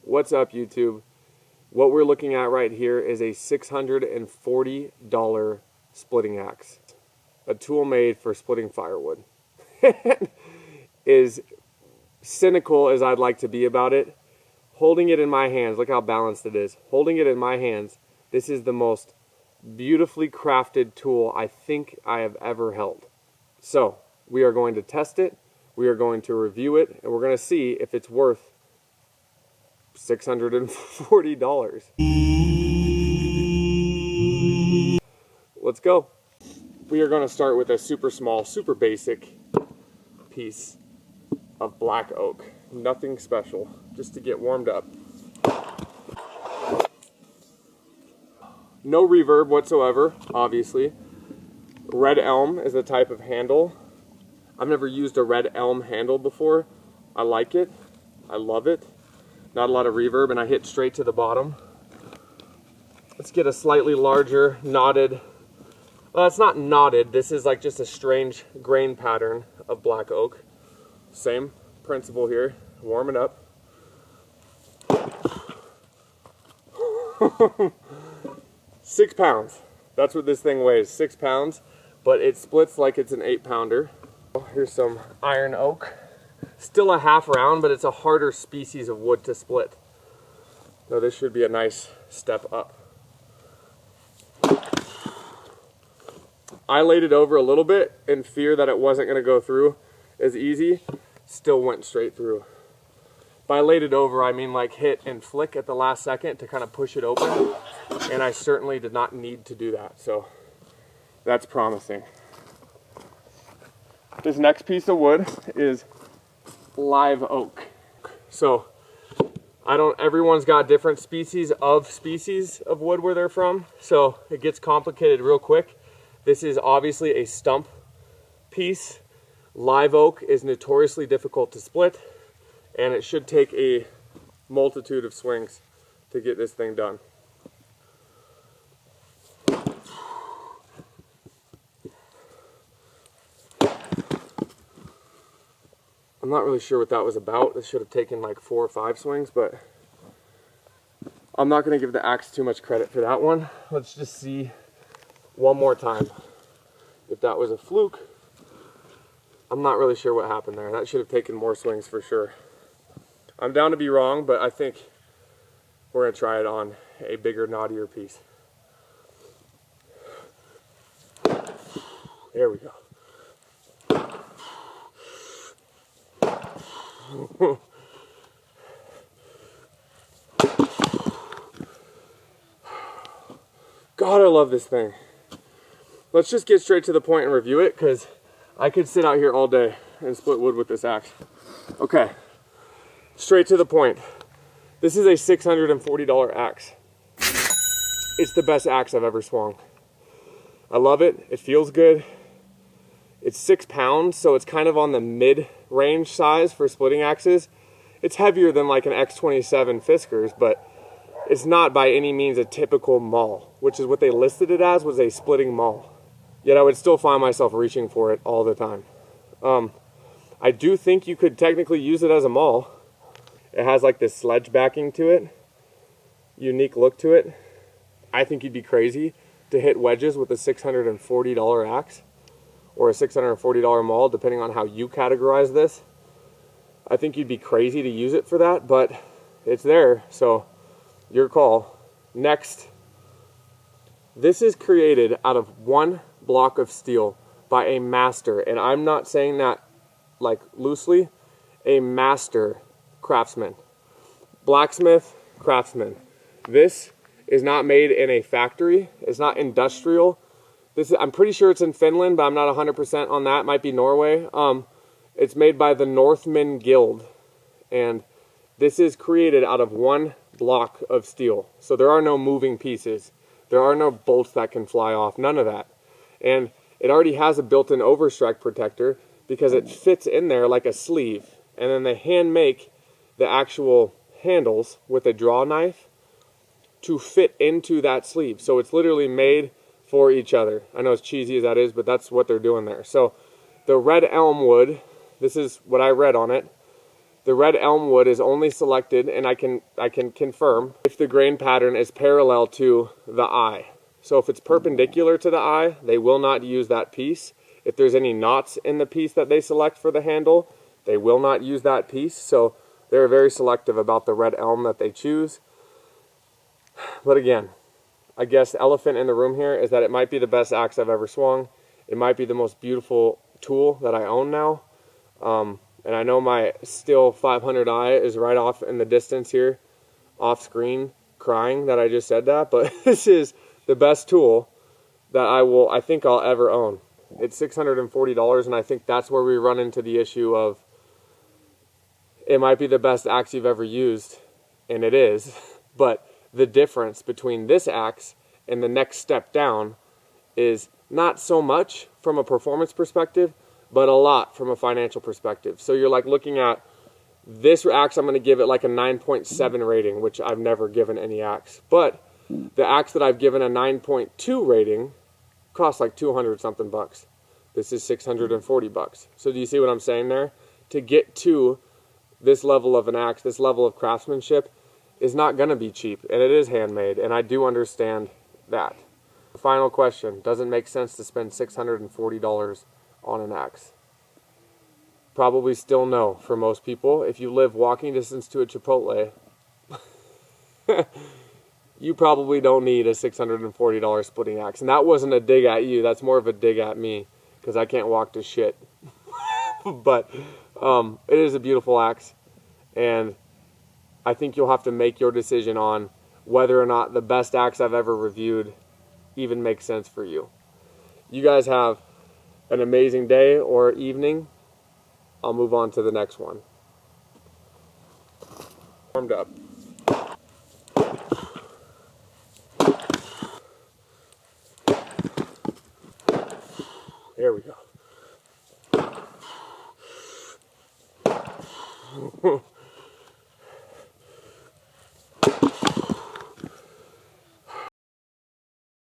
What's up, YouTube? What we're looking at right here is a $640 splitting axe. A tool made for splitting firewood. As cynical as I'd like to be about it, holding it in my hands, look how balanced it is. Holding it in my hands, this is the most beautifully crafted tool I think I have ever held. So, we are going to test it, we are going to review it, and we're going to see if it's worth $640. Let's go. We are going to start with a super small, super basic piece of black oak. Nothing special, just to get warmed up. No reverb whatsoever, obviously. Red elm is the type of handle. I've never used a red elm handle before. I like it. I love it. Not a lot of reverb, and I hit straight to the bottom. Let's get a slightly larger knotted. Well, it's not knotted. This is like just a strange grain pattern of black oak. Same principle here. Warm it up. 6 pounds. That's what this thing weighs, 6 pounds, but it splits like it's an 8-pounder. Here's some iron oak. Still a half round, but it's a harder species of wood to split. So this should be a nice step up. I laid it over a little bit in fear that it wasn't going to go through as easy. Still went straight through. By laid it over, I mean like hit and flick at the last second to kind of push it open. And I certainly did not need to do that, so that's promising. This next piece of wood is live oak. So everyone's got different species of wood where they're from, so it gets complicated real quick. This is obviously a stump piece. Live oak is notoriously difficult to split, and it should take a multitude of swings to get this thing done. I'm not really sure what that was about. This should have taken like 4 or 5 swings, but I'm not going to give the axe too much credit for that one. Let's just see one more time if that was a fluke. I'm not really sure what happened there. That should have taken more swings for sure. I'm down to be wrong, but I think we're going to try it on a bigger, knottier piece. There we go. God, I love this thing. Let's just get straight to the point and review it, because I could sit out here all day and split wood with this axe. Okay, straight to the point. This is a $640 axe. It's the best axe I've ever swung. I love it. It feels good. It's 6 pounds, so it's kind of on the mid-range size for splitting axes. It's heavier than like an X27 Fiskars, but it's not by any means a typical maul, which is what they listed it as, was a splitting maul. Yet I would still find myself reaching for it all the time. I do think you could technically use it as a maul. It has like this sledge backing to it, unique look to it. I think you'd be crazy to hit wedges with a $640 axe or a $640 maul, depending on how you categorize this. I think you'd be crazy to use it for that, but it's there, so your call. Next, this is created out of one block of steel by a master, and I'm not saying that like loosely, a master craftsman. Blacksmith, craftsman. This is not made in a factory. It's not industrial. I'm pretty sure it's in Finland, but I'm not 100% on that. It might be Norway. It's made by the Northmen Guild, and this is created out of one block of steel. So there are no moving pieces. There are no bolts that can fly off, none of that. And it already has a built-in overstrike protector because it fits in there like a sleeve. And then they hand make the actual handles with a draw knife to fit into that sleeve. So it's literally made for each other. I know as cheesy as that is, but that's what they're doing there. So the red elm wood, this is what I read on it. The red elm wood is only selected, and I can confirm, if the grain pattern is parallel to the eye. So if it's perpendicular to the eye, they will not use that piece. If there's any knots in the piece that they select for the handle, they will not use that piece. So they're very selective about the red elm that they choose. But again, I guess the elephant in the room here is that it might be the best axe I've ever swung. It might be the most beautiful tool that I own now. And I know my Stihl 500i is right off in the distance here, off screen, crying that I just said that. But this is the best tool that I think I'll ever own. It's $640, and I think that's where we run into the issue of it might be the best axe you've ever used, and it is, but the difference between this axe and the next step down is not so much from a performance perspective, but a lot from a financial perspective. So you're like looking at this axe, I'm going to give it like a 9.7 rating, which I've never given any axe. But the axe that I've given a 9.2 rating costs like 200 something bucks. This is 640 bucks. So do you see what I'm saying there? To get to this level of an axe, this level of craftsmanship is not going to be cheap, and it is handmade, and I do understand that. Final question, does it make sense to spend $640 on an axe? Probably still no for most people. If you live walking distance to a Chipotle, you probably don't need a $640 splitting axe. And that wasn't a dig at you, that's more of a dig at me, because I can't walk to shit. But it is a beautiful axe, and I think you'll have to make your decision on whether or not the best axe I've ever reviewed even makes sense for you. You guys have an amazing day or evening. I'll move on to the next one. Warmed up. There we go.